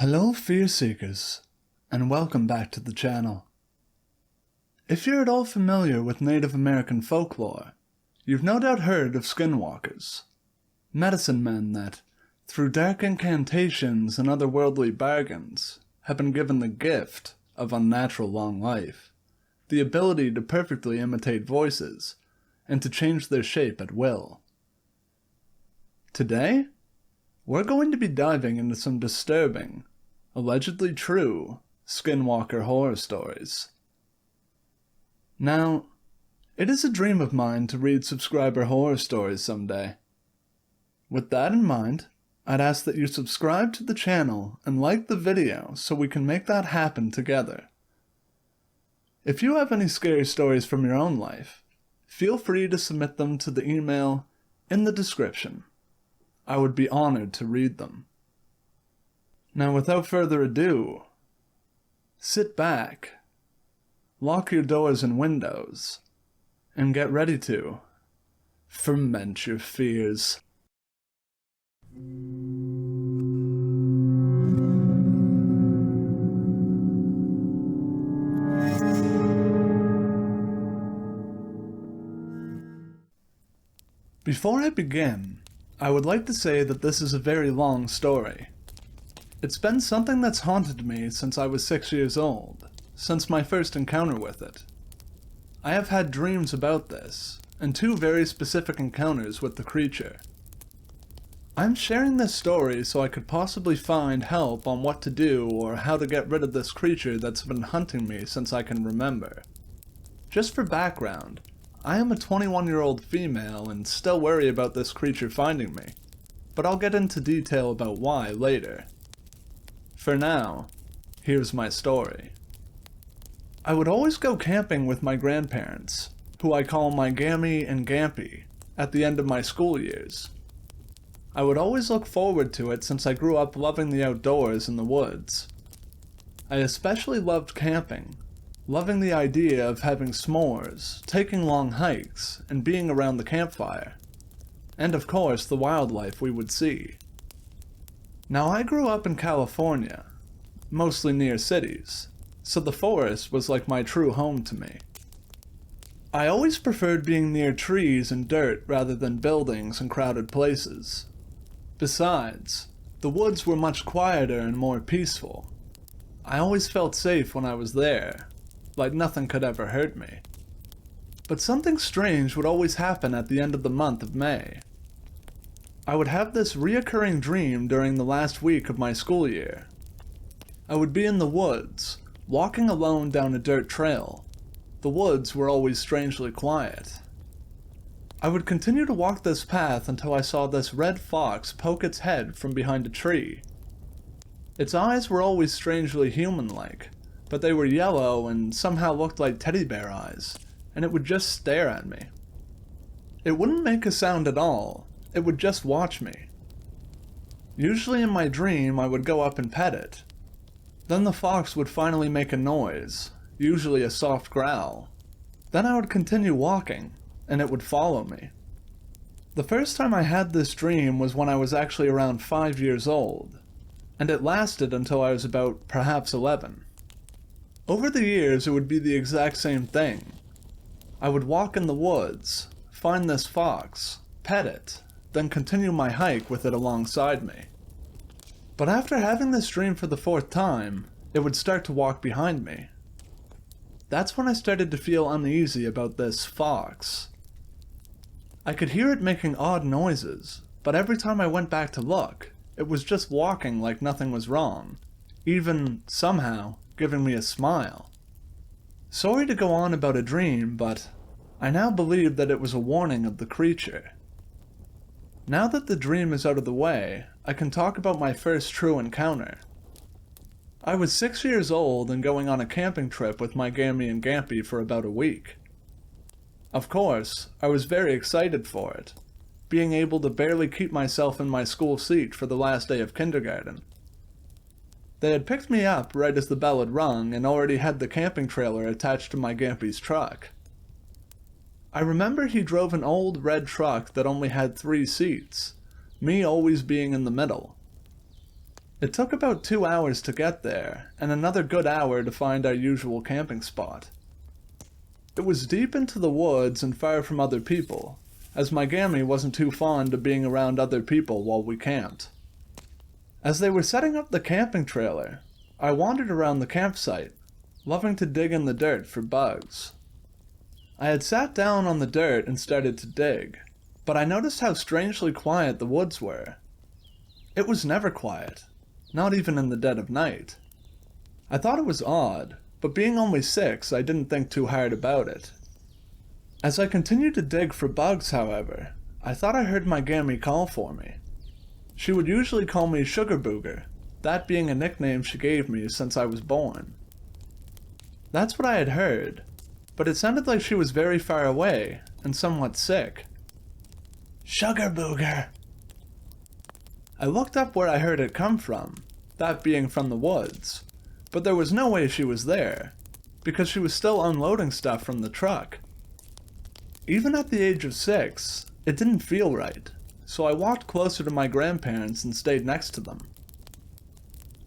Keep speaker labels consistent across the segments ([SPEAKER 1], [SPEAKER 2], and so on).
[SPEAKER 1] Hello fear seekers, and welcome back to the channel. If you're at all familiar with Native American folklore, you've no doubt heard of skinwalkers, medicine men that, through dark incantations and otherworldly bargains, have been given the gift of unnatural long life, the ability to perfectly imitate voices, and to change their shape at will. Today, we're going to be diving into some disturbing, allegedly true, Skinwalker horror stories. Now, it is a dream of mine to read subscriber horror stories someday. With that in mind, I'd ask that you subscribe to the channel and like the video so we can make that happen together. If you have any scary stories from your own life, feel free to submit them to the email in the description. I would be honored to read them. Now, without further ado, sit back, lock your doors and windows, and get ready to ferment your fears. Before I begin, I would like to say that this is a very long story. It's been something that's haunted me since I was 6 years old, since my first encounter with it. I have had dreams about this, and 2 very specific encounters with the creature. I'm sharing this story so I could possibly find help on what to do or how to get rid of this creature that's been hunting me since I can remember. Just for background, I am a 21-year-old female and still worry about this creature finding me, but I'll get into detail about why later. For now, here's my story. I would always go camping with my grandparents, who I call my Gammy and Gampy, at the end of my school years. I would always look forward to it since I grew up loving the outdoors and the woods. I especially loved camping, loving the idea of having s'mores, taking long hikes, and being around the campfire. And of course, the wildlife we would see. Now, I grew up in California, mostly near cities, so the forest was like my true home to me. I always preferred being near trees and dirt rather than buildings and crowded places. Besides, the woods were much quieter and more peaceful. I always felt safe when I was there, like nothing could ever hurt me. But something strange would always happen at the end of the month of May. I would have this reoccurring dream during the last week of my school year. I would be in the woods, walking alone down a dirt trail. The woods were always strangely quiet. I would continue to walk this path until I saw this red fox poke its head from behind a tree. Its eyes were always strangely human-like, but they were yellow and somehow looked like teddy bear eyes, and it would just stare at me. It wouldn't make a sound at all. It would just watch me. Usually in my dream, I would go up and pet it. Then the fox would finally make a noise, usually a soft growl. Then I would continue walking, and it would follow me. The first time I had this dream was when I was actually around 5 years old, and it lasted until I was about perhaps 11. Over the years, it would be the exact same thing. I would walk in the woods, find this fox, pet it, then continue my hike with it alongside me. But after having this dream for the 4th time, it would start to walk behind me. That's when I started to feel uneasy about this fox. I could hear it making odd noises, but every time I went back to look, it was just walking like nothing was wrong, even, somehow, giving me a smile. Sorry to go on about a dream, but I now believe that it was a warning of the creature. Now that the dream is out of the way, I can talk about my first true encounter. I was 6 years old and going on a camping trip with my Gammy and Gampy for about a week. Of course, I was very excited for it, being able to barely keep myself in my school seat for the last day of kindergarten. They had picked me up right as the bell had rung and already had the camping trailer attached to my Gampy's truck. I remember he drove an old red truck that only had 3 seats, me always being in the middle. It took about 2 hours to get there, and another good hour to find our usual camping spot. It was deep into the woods and far from other people, as my gammy wasn't too fond of being around other people while we camped. As they were setting up the camping trailer, I wandered around the campsite, loving to dig in the dirt for bugs. I had sat down on the dirt and started to dig, but I noticed how strangely quiet the woods were. It was never quiet, not even in the dead of night. I thought it was odd, but being only 6, I didn't think too hard about it. As I continued to dig for bugs, however, I thought I heard my gammy call for me. She would usually call me Sugar Booger, that being a nickname she gave me since I was born. That's what I had heard, but it sounded like she was very far away and somewhat sick. Sugar Booger! I looked up where I heard it come from, that being from the woods, but there was no way she was there, because she was still unloading stuff from the truck. Even at the age of 6, it didn't feel right, so I walked closer to my grandparents and stayed next to them.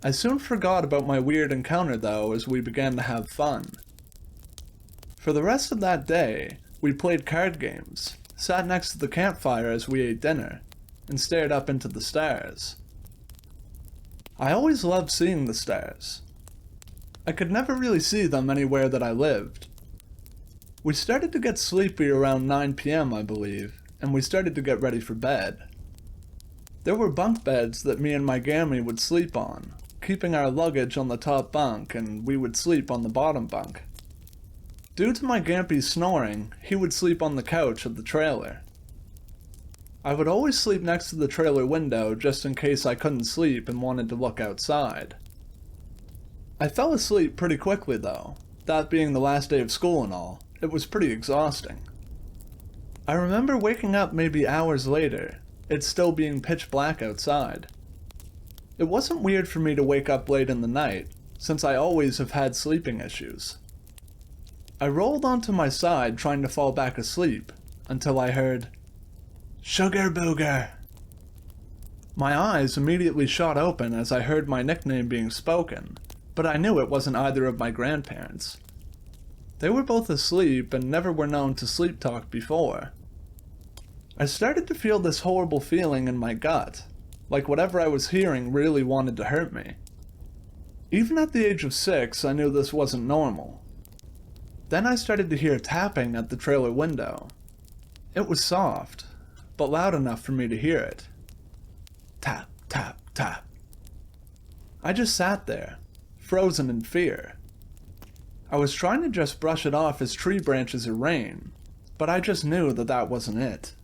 [SPEAKER 1] I soon forgot about my weird encounter though as we began to have fun. For the rest of that day, we played card games, sat next to the campfire as we ate dinner, and stared up into the stars. I always loved seeing the stars. I could never really see them anywhere that I lived. We started to get sleepy around 9 p.m. I believe, and we started to get ready for bed. There were bunk beds that me and my gammy would sleep on, keeping our luggage on the top bunk and we would sleep on the bottom bunk. Due to my gampy's snoring, he would sleep on the couch of the trailer. I would always sleep next to the trailer window just in case I couldn't sleep and wanted to look outside. I fell asleep pretty quickly though, that being the last day of school and all. It was pretty exhausting. I remember waking up maybe hours later, it still being pitch black outside. It wasn't weird for me to wake up late in the night, since I always have had sleeping issues. I rolled onto my side trying to fall back asleep, until I heard, Sugar Booger! My eyes immediately shot open as I heard my nickname being spoken, but I knew it wasn't either of my grandparents. They were both asleep and never were known to sleep talk before. I started to feel this horrible feeling in my gut, like whatever I was hearing really wanted to hurt me. Even at the age of 6, I knew this wasn't normal. Then I started to hear tapping at the trailer window. It was soft, but loud enough for me to hear it. Tap, tap, tap. I just sat there, frozen in fear. I was trying to just brush it off as tree branches or rain, but I just knew that that wasn't it.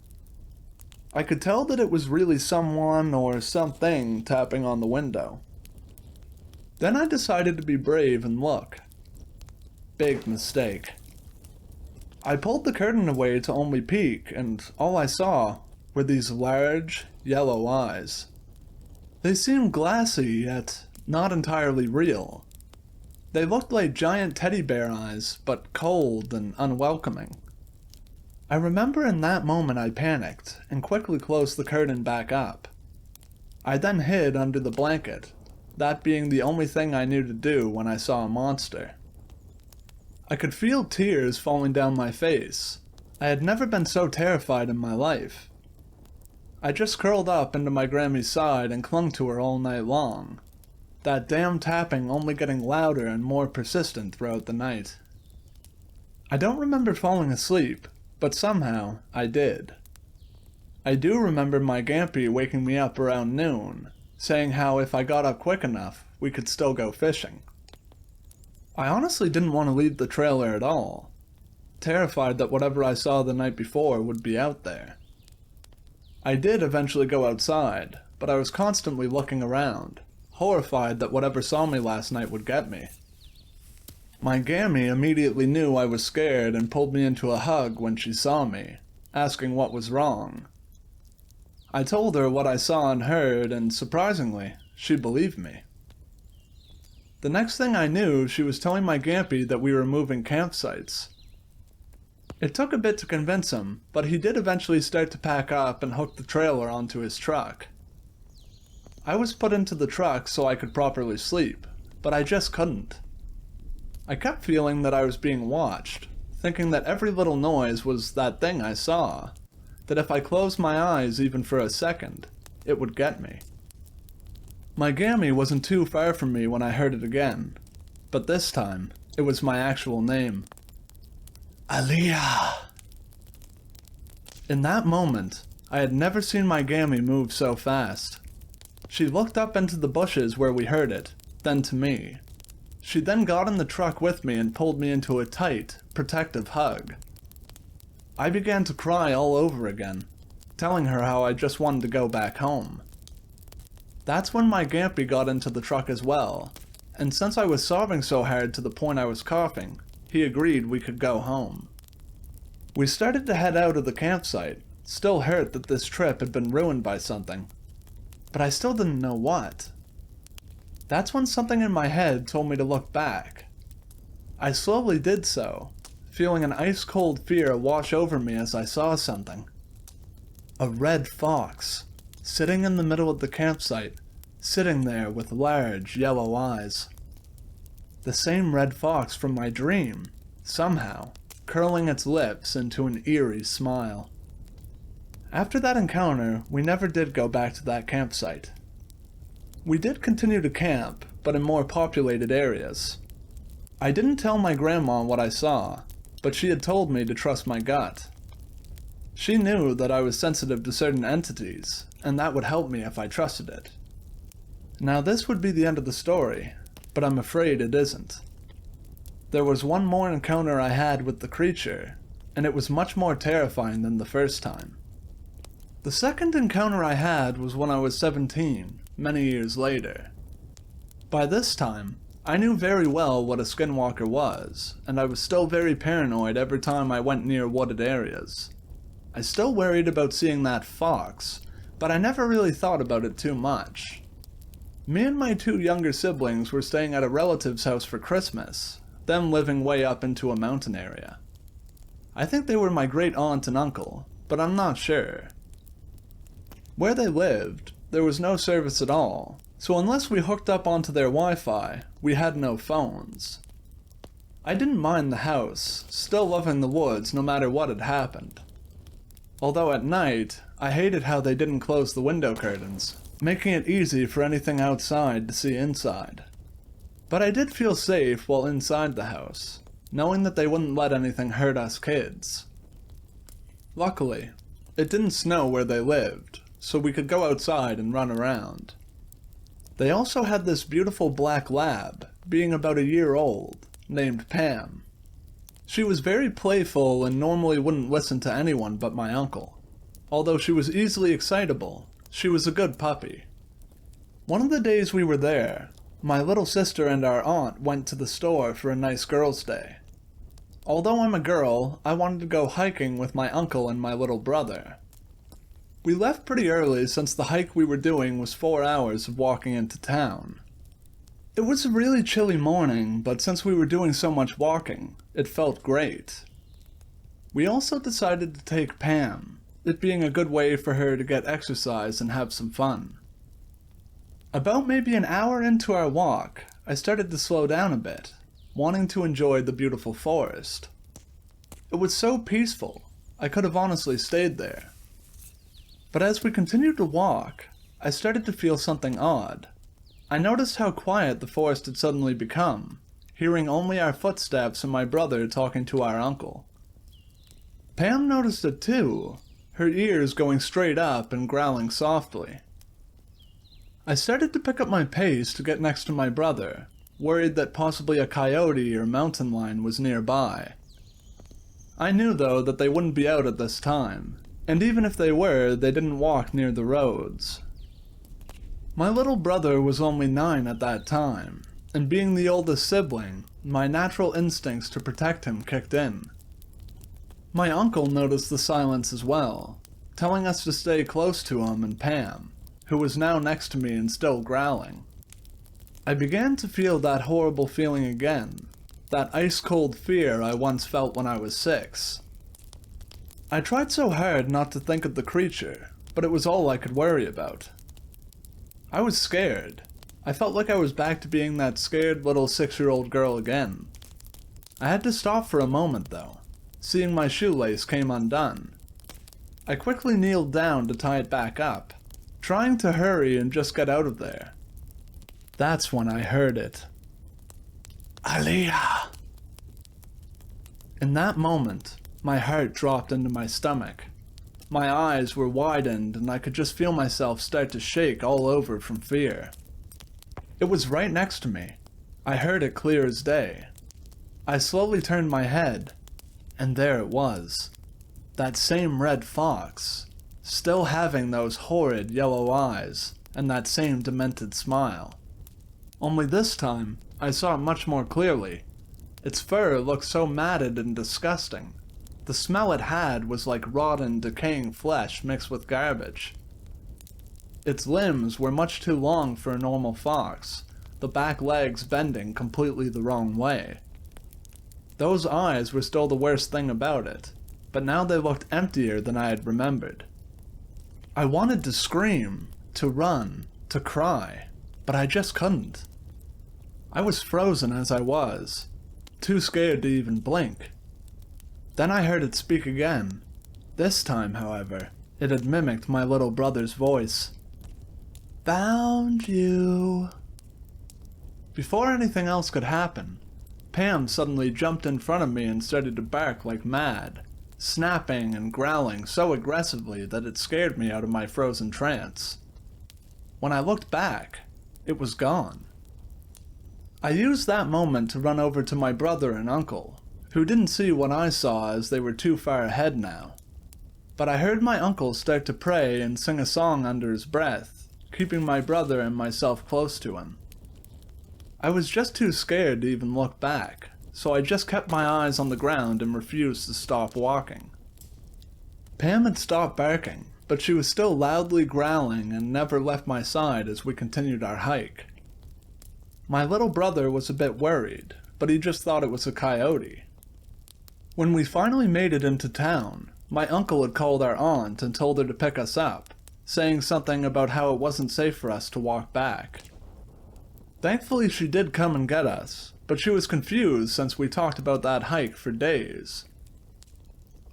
[SPEAKER 1] I could tell that it was really someone or something tapping on the window. Then I decided to be brave and look. Big mistake. I pulled the curtain away to only peek, and all I saw were these large, yellow eyes. They seemed glassy, yet not entirely real. They looked like giant teddy bear eyes, but cold and unwelcoming. I remember in that moment I panicked, and quickly closed the curtain back up. I then hid under the blanket, that being the only thing I knew to do when I saw a monster. I could feel tears falling down my face. I had never been so terrified in my life. I just curled up into my Grammy's side and clung to her all night long. That damn tapping only getting louder and more persistent throughout the night. I don't remember falling asleep, but somehow I did. I do remember my Gampy waking me up around noon, saying how if I got up quick enough, we could still go fishing. I honestly didn't want to leave the trailer at all, terrified that whatever I saw the night before would be out there. I did eventually go outside, but I was constantly looking around, horrified that whatever saw me last night would get me. My Gammy immediately knew I was scared and pulled me into a hug when she saw me, asking what was wrong. I told her what I saw and heard, and surprisingly, she believed me. The next thing I knew, she was telling my Gampy that we were moving campsites. It took a bit to convince him, but he did eventually start to pack up and hook the trailer onto his truck. I was put into the truck so I could properly sleep, but I just couldn't. I kept feeling that I was being watched, thinking that every little noise was that thing I saw, that if I closed my eyes even for a second, it would get me. My gammy wasn't too far from me when I heard it again, but this time, it was my actual name. Aliyah! In that moment, I had never seen my gammy move so fast. She looked up into the bushes where we heard it, then to me. She then got in the truck with me and pulled me into a tight, protective hug. I began to cry all over again, telling her how I just wanted to go back home. That's when my Gampy got into the truck as well, and since I was sobbing so hard to the point I was coughing, he agreed we could go home. We started to head out of the campsite, still hurt that this trip had been ruined by something, but I still didn't know what. That's when something in my head told me to look back. I slowly did so, feeling an ice-cold fear wash over me as I saw something. A red fox, sitting in the middle of the campsite, sitting there with large yellow eyes. The same red fox from my dream, somehow, curling its lips into an eerie smile. After that encounter, we never did go back to that campsite. We did continue to camp, but in more populated areas. I didn't tell my grandma what I saw, but she had told me to trust my gut. She knew that I was sensitive to certain entities, and that would help me if I trusted it. Now this would be the end of the story, but I'm afraid it isn't. There was one more encounter I had with the creature, and it was much more terrifying than the first time. The second encounter I had was when I was 17, many years later. By this time, I knew very well what a skinwalker was, and I was still very paranoid every time I went near wooded areas. I still worried about seeing that fox, but I never really thought about it too much. Me and my two younger siblings were staying at a relative's house for Christmas, them living way up into a mountain area. I think they were my great aunt and uncle, but I'm not sure. Where they lived, there was no service at all, so unless we hooked up onto their Wi-Fi, we had no phones. I didn't mind the house, still loving the woods no matter what had happened. Although at night, I hated how they didn't close the window curtains, making it easy for anything outside to see inside. But I did feel safe while inside the house, knowing that they wouldn't let anything hurt us kids. Luckily, it didn't snow where they lived, so we could go outside and run around. They also had this beautiful black lab, being about a year old, named Pam. She was very playful and normally wouldn't listen to anyone but my uncle. Although she was easily excitable, she was a good puppy. One of the days we were there, my little sister and our aunt went to the store for a nice girls' day. Although I'm a girl, I wanted to go hiking with my uncle and my little brother. We left pretty early since the hike we were doing was 4 hours of walking into town. It was a really chilly morning, but since we were doing so much walking, it felt great. We also decided to take Pam, it being a good way for her to get exercise and have some fun. About maybe an hour into our walk, I started to slow down a bit, wanting to enjoy the beautiful forest. It was so peaceful, I could have honestly stayed there. But as we continued to walk, I started to feel something odd. I noticed how quiet the forest had suddenly become, hearing only our footsteps and my brother talking to our uncle. Pam noticed it too, her ears going straight up and growling softly. I started to pick up my pace to get next to my brother, worried that possibly a coyote or mountain lion was nearby. I knew though that they wouldn't be out at this time, and even if they were, they didn't walk near the roads. My little brother was only 9 at that time, and being the oldest sibling, my natural instincts to protect him kicked in. My uncle noticed the silence as well, telling us to stay close to him and Pam, who was now next to me and still growling. I began to feel that horrible feeling again, that ice-cold fear I once felt when I was 6. I tried so hard not to think of the creature, but it was all I could worry about. I was scared. I felt like I was back to being that scared little 6-year-old girl again. I had to stop for a moment though, seeing my shoelace came undone. I quickly kneeled down to tie it back up, trying to hurry and just get out of there. That's when I heard it. Aliyah! In that moment, my heart dropped into my stomach. My eyes were widened and I could just feel myself start to shake all over from fear. It was right next to me. I heard it clear as day. I slowly turned my head, and there it was. That same red fox, still having those horrid yellow eyes and that same demented smile. Only this time, I saw it much more clearly. Its fur looked so matted and disgusting. The smell it had was like rotten, decaying flesh mixed with garbage. Its limbs were much too long for a normal fox, the back legs bending completely the wrong way. Those eyes were still the worst thing about it, but now they looked emptier than I had remembered. I wanted to scream, to run, to cry, but I just couldn't. I was frozen as I was, too scared to even blink. Then I heard it speak again. This time, however, it had mimicked my little brother's voice. Found you. Before anything else could happen, Pam suddenly jumped in front of me and started to bark like mad, snapping and growling so aggressively that it scared me out of my frozen trance. When I looked back, it was gone. I used that moment to run over to my brother and uncle, who didn't see what I saw as they were too far ahead now. But I heard my uncle start to pray and sing a song under his breath, keeping my brother and myself close to him. I was just too scared to even look back, so I just kept my eyes on the ground and refused to stop walking. Pam had stopped barking, but she was still loudly growling and never left my side as we continued our hike. My little brother was a bit worried, but he just thought it was a coyote. When we finally made it into town, my uncle had called our aunt and told her to pick us up, saying something about how it wasn't safe for us to walk back. Thankfully she did come and get us, but she was confused since we talked about that hike for days.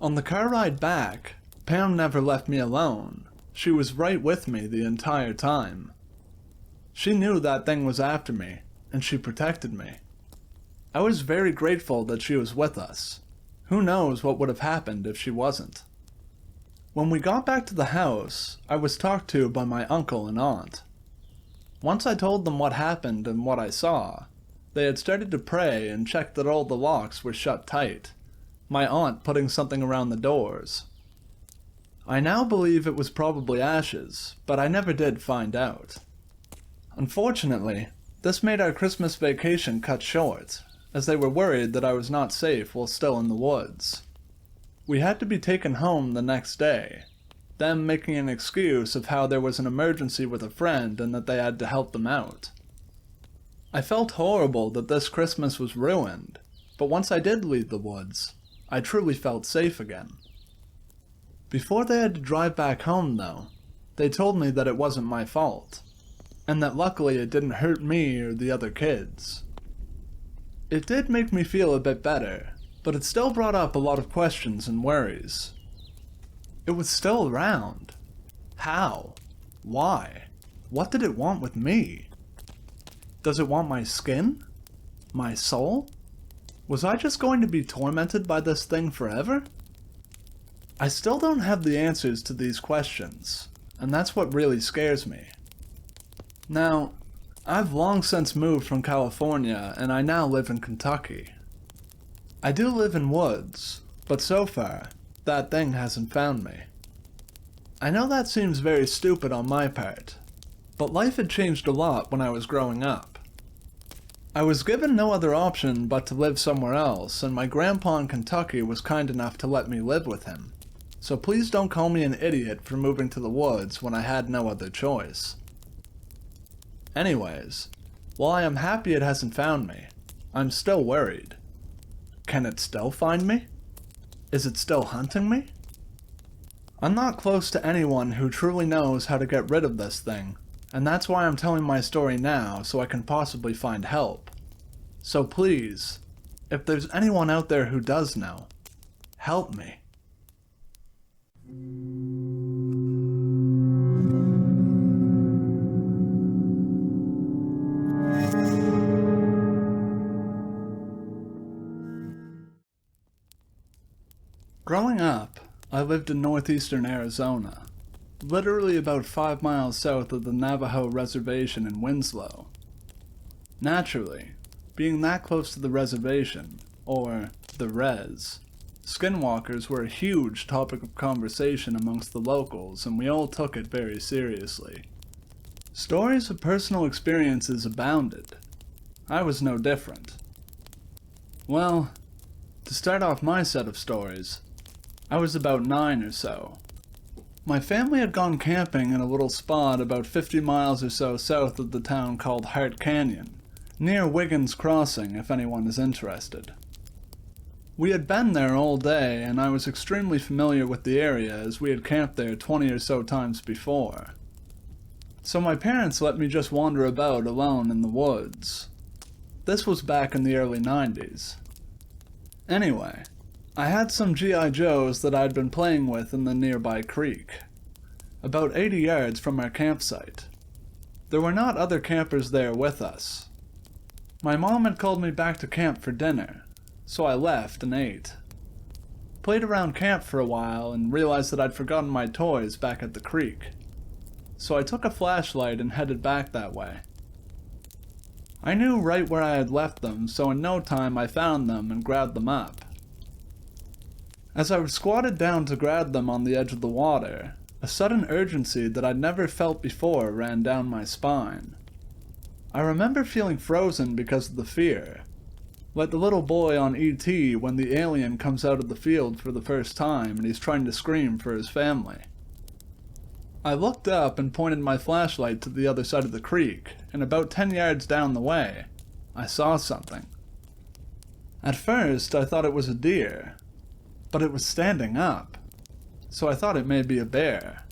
[SPEAKER 1] On the car ride back, Pam never left me alone. She was right with me the entire time. She knew that thing was after me, and she protected me. I was very grateful that she was with us. Who knows what would have happened if she wasn't. When we got back to the house, I was talked to by my uncle and aunt. Once I told them what happened and what I saw, they had started to pray and check that all the locks were shut tight, my aunt putting something around the doors. I now believe it was probably ashes, but I never did find out. Unfortunately, this made our Christmas vacation cut short, as they were worried that I was not safe while still in the woods. We had to be taken home the next day, them making an excuse of how there was an emergency with a friend and that they had to help them out. I felt horrible that this Christmas was ruined, but once I did leave the woods, I truly felt safe again. Before they had to drive back home though, they told me that it wasn't my fault, and that luckily it didn't hurt me or the other kids. It did make me feel a bit better, but it still brought up a lot of questions and worries. It was still around. How? Why? What did it want with me? Does it want my skin? My soul? Was I just going to be tormented by this thing forever? I still don't have the answers to these questions, and that's what really scares me. Now, I've long since moved from California and I now live in Kentucky. I do live in woods, but so far, that thing hasn't found me. I know that seems very stupid on my part, but life had changed a lot when I was growing up. I was given no other option but to live somewhere else, and my grandpa in Kentucky was kind enough to let me live with him, so please don't call me an idiot for moving to the woods when I had no other choice. Anyways, while I am happy it hasn't found me, I'm still worried. Can it still find me? Is it still hunting me? I'm not close to anyone who truly knows how to get rid of this thing, And that's why I'm telling my story now, so I can possibly find help. So please, if there's anyone out there who does know, help me. Growing up, I lived in northeastern Arizona, literally about 5 miles south of the Navajo reservation in Winslow. Naturally, being that close to the reservation, or the res, skinwalkers were a huge topic of conversation amongst the locals, and we all took it very seriously. Stories of personal experiences abounded. I was no different. Well, to start off my set of stories, I was about 9 or so. My family had gone camping in a little spot about 50 miles or so south of the town called Hart Canyon, near Wiggins Crossing if anyone is interested. We had been there all day, and I was extremely familiar with the area as we had camped there 20 or so times before. So my parents let me just wander about alone in the woods. This was back in the early 90s. Anyway, I had some G.I. Joes that I'd been playing with in the nearby creek, about 80 yards from our campsite. There were not other campers there with us. My mom had called me back to camp for dinner, so I left and ate. Played around camp for a while and realized that I'd forgotten my toys back at the creek. So I took a flashlight and headed back that way. I knew right where I had left them, so in no time I found them and grabbed them up. As I was squatted down to grab them on the edge of the water, a sudden urgency that I'd never felt before ran down my spine. I remember feeling frozen because of the fear, like the little boy on E.T. when the alien comes out of the field for the first time and he's trying to scream for his family. I looked up and pointed my flashlight to the other side of the creek, and about 10 yards down the way, I saw something. At first, I thought it was a deer, but it was standing up, so I thought it may be a bear.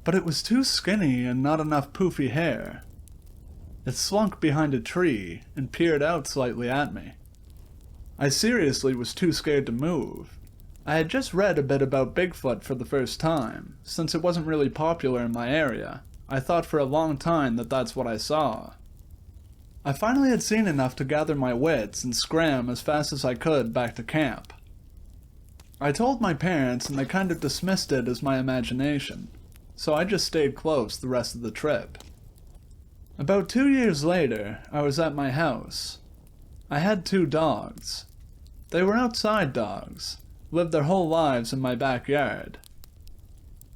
[SPEAKER 1] But it was too skinny and not enough poofy hair. It slunk behind a tree and peered out slightly at me. I seriously was too scared to move. I had just read a bit about Bigfoot for the first time. Since it wasn't really popular in my area, I thought for a long time that that's what I saw. I finally had seen enough to gather my wits and scram as fast as I could back to camp. I told my parents and they kind of dismissed it as my imagination, so I just stayed close the rest of the trip. About 2 years later, I was at my house. I had 2 dogs. They were outside dogs, lived their whole lives in my backyard.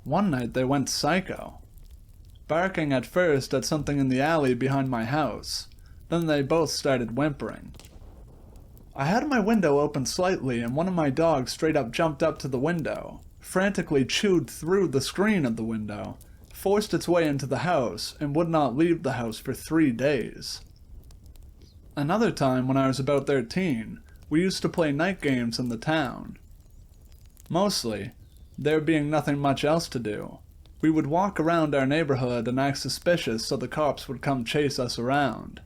[SPEAKER 1] One night they went psycho, barking at first at something in the alley behind my house, then they both started whimpering. I had my window open slightly and one of my dogs straight up jumped up to the window, frantically chewed through the screen of the window, forced its way into the house, and would not leave the house for 3 days. Another time, when I was about 13, we used to play night games in the town. Mostly, there being nothing much else to do, we would walk around our neighborhood and act suspicious so the cops would come chase us around.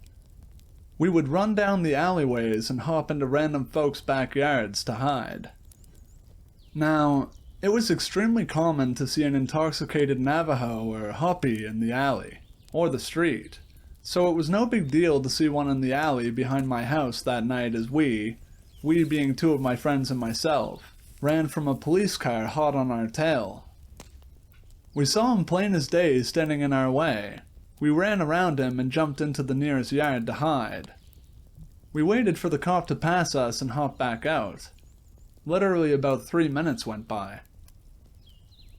[SPEAKER 1] We would run down the alleyways and hop into random folks' backyards to hide. Now, it was extremely common to see an intoxicated Navajo or Hopi in the alley, or the street, so it was no big deal to see one in the alley behind my house that night as we being 2 of my friends and myself, ran from a police car hot on our tail. We saw him plain as day standing in our way. We ran around him and jumped into the nearest yard to hide. We waited for the cop to pass us and hopped back out. Literally about 3 minutes went by.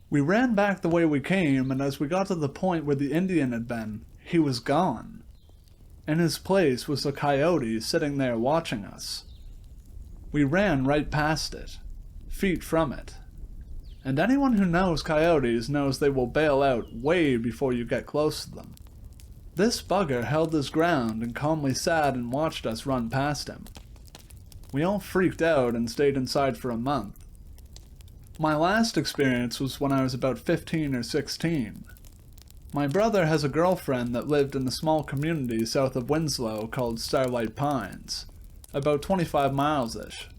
[SPEAKER 1] We ran back the way we came, and as we got to the point where the Indian had been, he was gone. In his place was a coyote sitting there watching us. We ran right past it, feet from it. And anyone who knows coyotes knows they will bail out way before you get close to them. This bugger held his ground and calmly sat and watched us run past him. We all freaked out and stayed inside for a month. My last experience was when I was about 15 or 16. My brother has a girlfriend that lived in a small community south of Winslow called Starlight Pines, about 25 miles-ish.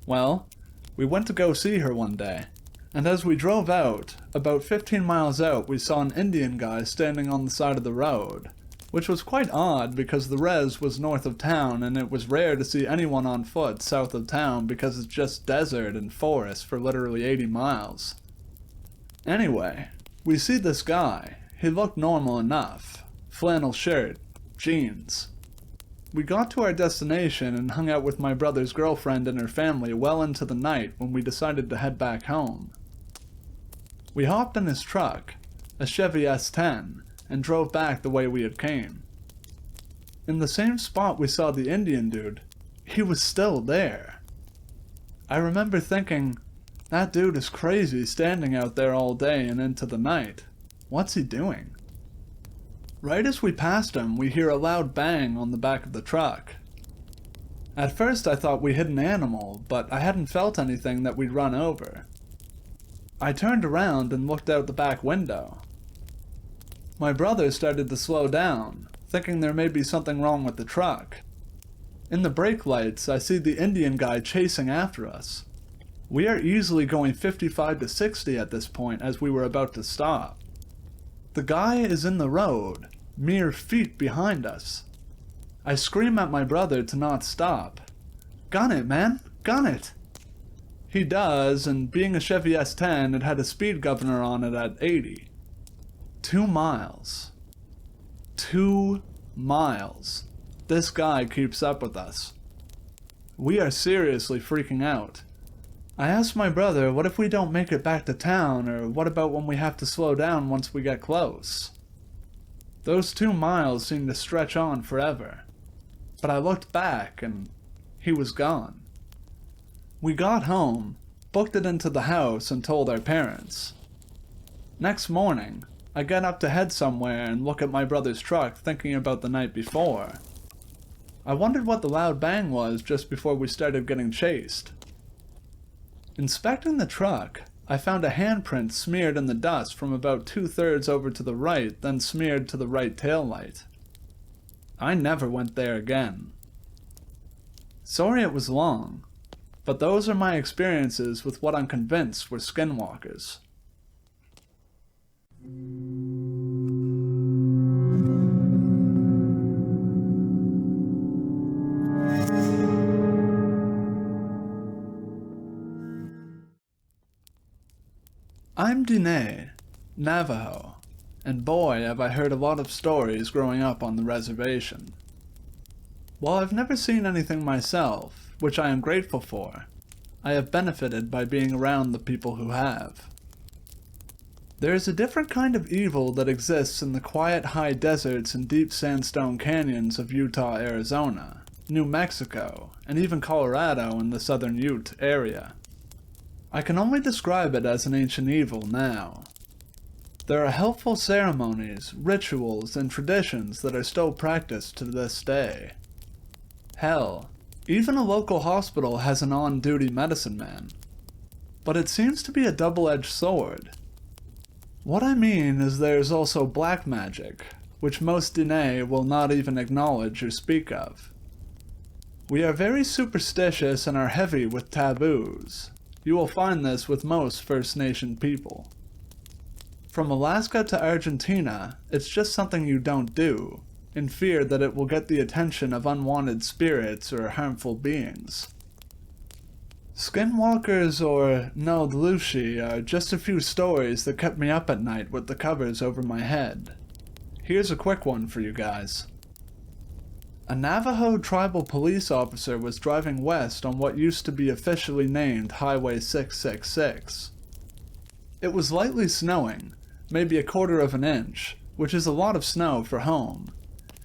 [SPEAKER 1] Well, we went to go see her one day, and as we drove out, about 15 miles out, we saw an Indian guy standing on the side of the road, which was quite odd because the res was north of town and it was rare to see anyone on foot south of town because it's just desert and forest for literally 80 miles. Anyway, we see this guy. He looked normal enough. Flannel shirt, jeans. We got to our destination and hung out with my brother's girlfriend and her family well into the night when we decided to head back home. We hopped in his truck, a Chevy S10, and drove back the way we had came. In the same spot we saw the Indian dude, he was still there. I remember thinking, that dude is crazy standing out there all day and into the night. What's he doing? Right as we passed him, we hear a loud bang on the back of the truck. At first I thought we hit an animal, but I hadn't felt anything that we'd run over. I turned around and looked out the back window. My brother started to slow down, thinking there may be something wrong with the truck. In the brake lights, I see the Indian guy chasing after us. We are easily going 55 to 60 at this point as we were about to stop. The guy is in the road, mere feet behind us. I scream at my brother to not stop. Gun it, man! Gun it! He does, and being a Chevy S10, it had a speed governor on it at 80. 2 miles. 2 miles. This guy keeps up with us. We are seriously freaking out. I asked my brother, what if we don't make it back to town, or what about when we have to slow down once we get close? Those 2 miles seemed to stretch on forever. But I looked back, and he was gone. We got home, booked it into the house, and told our parents. Next morning, I get up to head somewhere and look at my brother's truck thinking about the night before. I wondered what the loud bang was just before we started getting chased. Inspecting the truck, I found a handprint smeared in the dust from about 2/3 over to the right, then smeared to the right taillight. I never went there again. Sorry it was long, but those are my experiences with what I'm convinced were skinwalkers. I'm Dene, Navajo, and boy have I heard a lot of stories growing up on the reservation. While I've never seen anything myself, which I am grateful for, I have benefited by being around the people who have. There is a different kind of evil that exists in the quiet high deserts and deep sandstone canyons of Utah, Arizona, New Mexico, and even Colorado in the southern Ute area. I can only describe it as an ancient evil now. There are helpful ceremonies, rituals, and traditions that are still practiced to this day. Hell, even a local hospital has an on-duty medicine man. But it seems to be a double-edged sword. What I mean is there's also black magic, which most Dene will not even acknowledge or speak of. We are very superstitious and are heavy with taboos. You will find this with most First Nation people. From Alaska to Argentina, it's just something you don't do, in fear that it will get the attention of unwanted spirits or harmful beings. Skinwalkers or Naldlushi are just a few stories that kept me up at night with the covers over my head. Here's a quick one for you guys. A Navajo tribal police officer was driving west on what used to be officially named Highway 666. It was lightly snowing, maybe 1/4 of an inch, which is a lot of snow for home,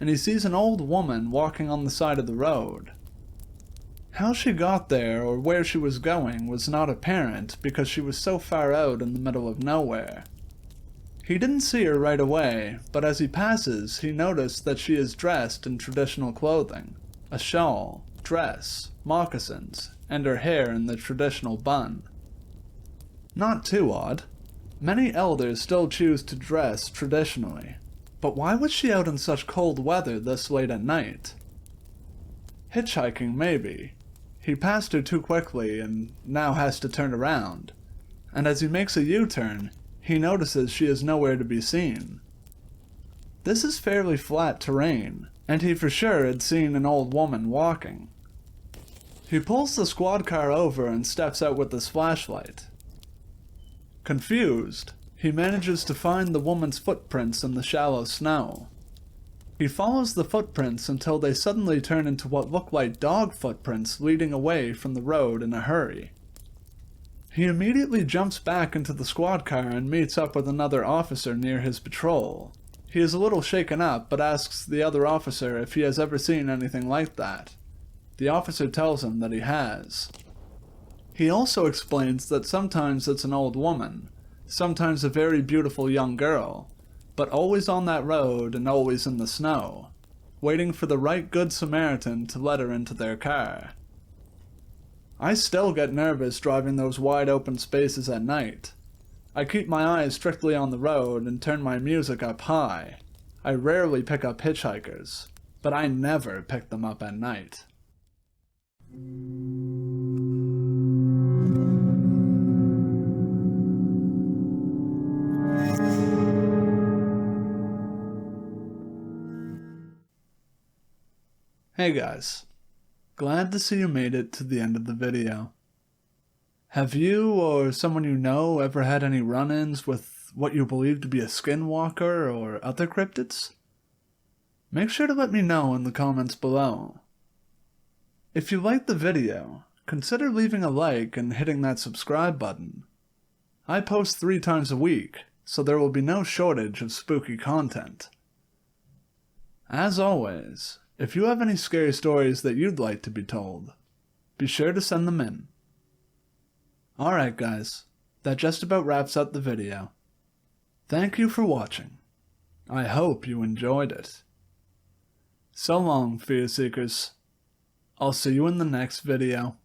[SPEAKER 1] and he sees an old woman walking on the side of the road. How she got there or where she was going was not apparent because she was so far out in the middle of nowhere. He didn't see her right away, but as he passes, he noticed that she is dressed in traditional clothing, a shawl, dress, moccasins, and her hair in the traditional bun. Not too odd. Many elders still choose to dress traditionally, but why was she out in such cold weather this late at night? Hitchhiking, maybe. He passed her too quickly and now has to turn around, and as he makes a U-turn, he notices she is nowhere to be seen. This is fairly flat terrain, and he for sure had seen an old woman walking. He pulls the squad car over and steps out with his flashlight. Confused, he manages to find the woman's footprints in the shallow snow. He follows the footprints until they suddenly turn into what look like dog footprints leading away from the road in a hurry. He immediately jumps back into the squad car and meets up with another officer near his patrol. He is a little shaken up, but asks the other officer if he has ever seen anything like that. The officer tells him that he has. He also explains that sometimes it's an old woman, sometimes a very beautiful young girl, but always on that road and always in the snow, waiting for the right good Samaritan to let her into their car. I still get nervous driving those wide open spaces at night. I keep my eyes strictly on the road and turn my music up high. I rarely pick up hitchhikers, but I never pick them up at night. Hey guys, glad to see you made it to the end of the video. Have you or someone you know ever had any run-ins with what you believe to be a skinwalker or other cryptids? Make sure to let me know in the comments below. If you liked the video, consider leaving a like and hitting that subscribe button. I post 3 times a week, so there will be no shortage of spooky content. As always, if you have any scary stories that you'd like to be told, be sure to send them in. Alright guys, that just about wraps up the video. Thank you for watching. I hope you enjoyed it. So long, Fear Seekers. I'll see you in the next video.